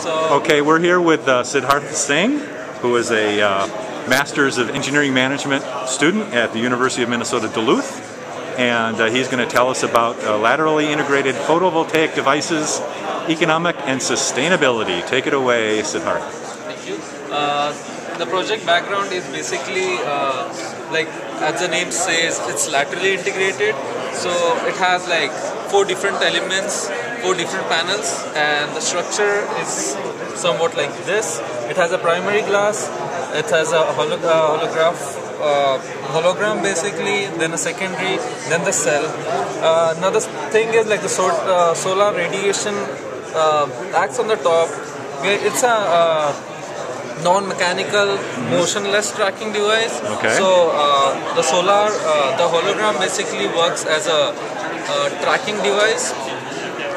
Okay, we're here with Siddharth Singh, who is a Master's of Engineering Management student at the University of Minnesota Duluth, and he's going to tell us about laterally integrated photovoltaic devices, economic and sustainability. Take it away, Siddharth. Thank you. The project background is basically, like as the name says, it's laterally integrated. So it has like 4 different elements, 4 different panels, and the structure is somewhat like this. It has a primary glass, it has a hologram basically, then a secondary, then the cell. Another thing is like the solar radiation acts on the top. It's a non-mechanical, motionless tracking device. Okay. So the hologram basically works as a tracking device.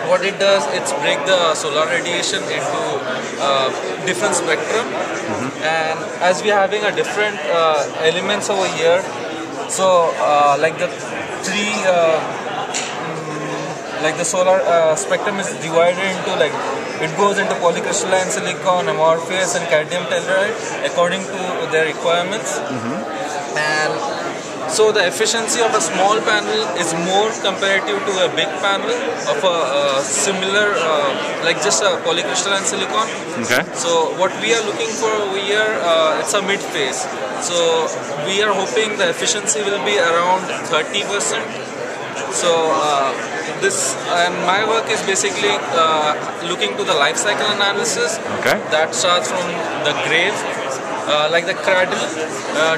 What it does, it's break the solar radiation into different spectrum, and as we are having a different elements over here, so like the solar spectrum is divided into it goes into polycrystalline silicon, amorphous, and cadmium telluride according to their requirements. And so the efficiency of a small panel is more comparative to a big panel of a similar, like just a polycrystalline silicon. Okay. So what we are looking for over here, it's a mid phase. So we are hoping the efficiency will be around 30%. So this and my work is basically looking to the life cycle analysis. Okay. That starts from the grave, like the cradle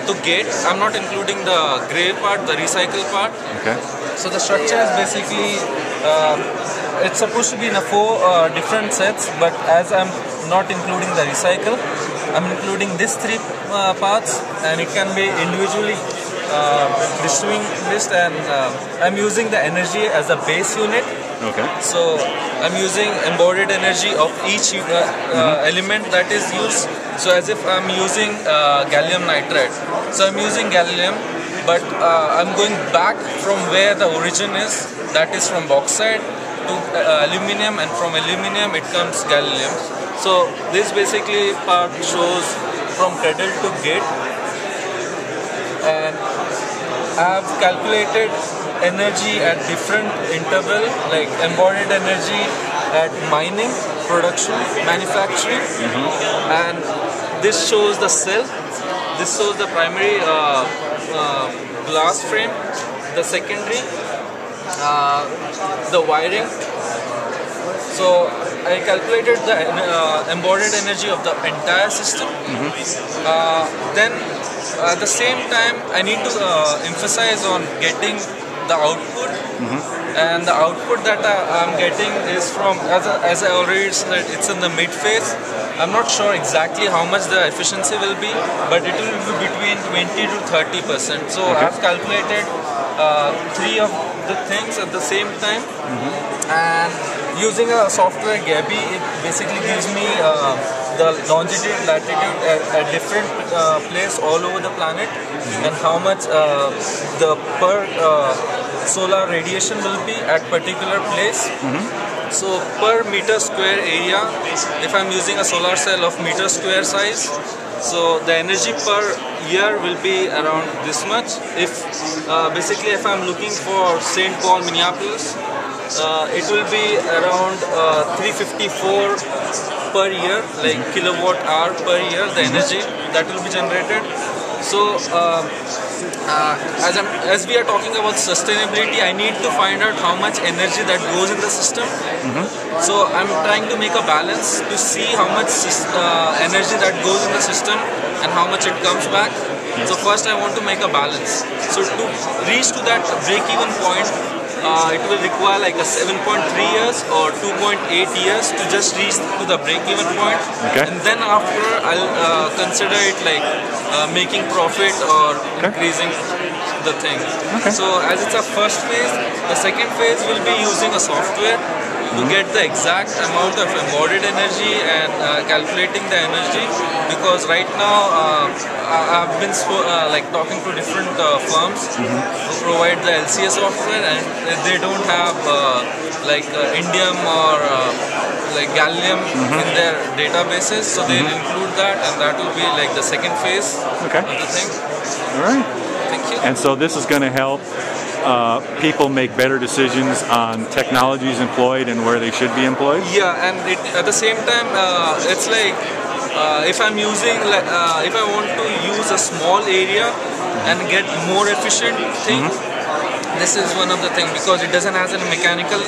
to gate. I'm not including the grave part, the recycle part. Okay. So the structure is basically it's supposed to be in a 4 different sets, but as I'm not including the recycle, I'm including these 3 parts, and it can be individually distinguished, and I'm using the energy as a base unit. Okay. So I'm using embodied energy of each element that is used. So as if I'm using gallium nitride. So I'm using gallium, but I'm going back from where the origin is, that is from bauxite to aluminum, and from aluminum it comes gallium. So this basically part shows from cradle to gate, and I have calculated energy at different interval, like embodied energy at mining, production, manufacturing, and this shows the cell, this shows the primary glass frame, the secondary, the wiring. So I calculated the embodied energy of the entire system. Then at the same time, I need to emphasize on getting the output, and the output that I'm getting is from, as I already said, it's in the mid phase. I'm not sure exactly how much the efficiency will be, but it will be between 20 to 30%. So I've calculated 3 of the things at the same time, and using a software Gabi, it basically gives me the longitude, latitude at different place all over the planet, and how much the per solar radiation will be at particular place. So per meter square area, if I'm using a solar cell of meter square size, so the energy per year will be around this much. If basically if I'm looking for St. Paul, Minneapolis, it will be around 354 per year, like kilowatt hour per year, the energy that will be generated. So as we are talking about sustainability, I need to find out how much energy that goes in the system. So I'm trying to make a balance to see how much energy that goes in the system and how much it comes back. So first I want to make a balance. So to reach to that break-even point, it will require like a 7.3 years or 2.8 years to just reach to the break-even point. Okay. And then after I'll consider it like making profit or increasing the thing. Okay. So as it's a first phase, the second phase will be using a software to get the exact amount of embodied energy and calculating the energy, because right now I've been like talking to different firms who provide the LCA software, and they don't have like indium or like gallium in their databases, so they'll include that, and that will be like the second phase Okay. of the thing. All right. Thank you. And so this is going to help people make better decisions on technologies employed and where they should be employed? Yeah, and at the same time, it's like if I'm using, if I want to use a small area and get more efficient thing, this is one of the things, because it doesn't have a mechanical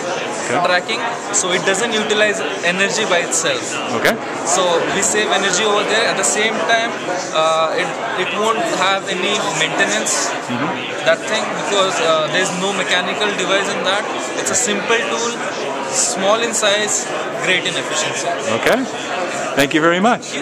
tracking, so it doesn't utilize energy by itself. Okay. So we save energy over there. At the same time, it won't have any maintenance, that thing, because there's no mechanical device in that. It's a simple tool, small in size, great in efficiency. Okay. Thank you very much.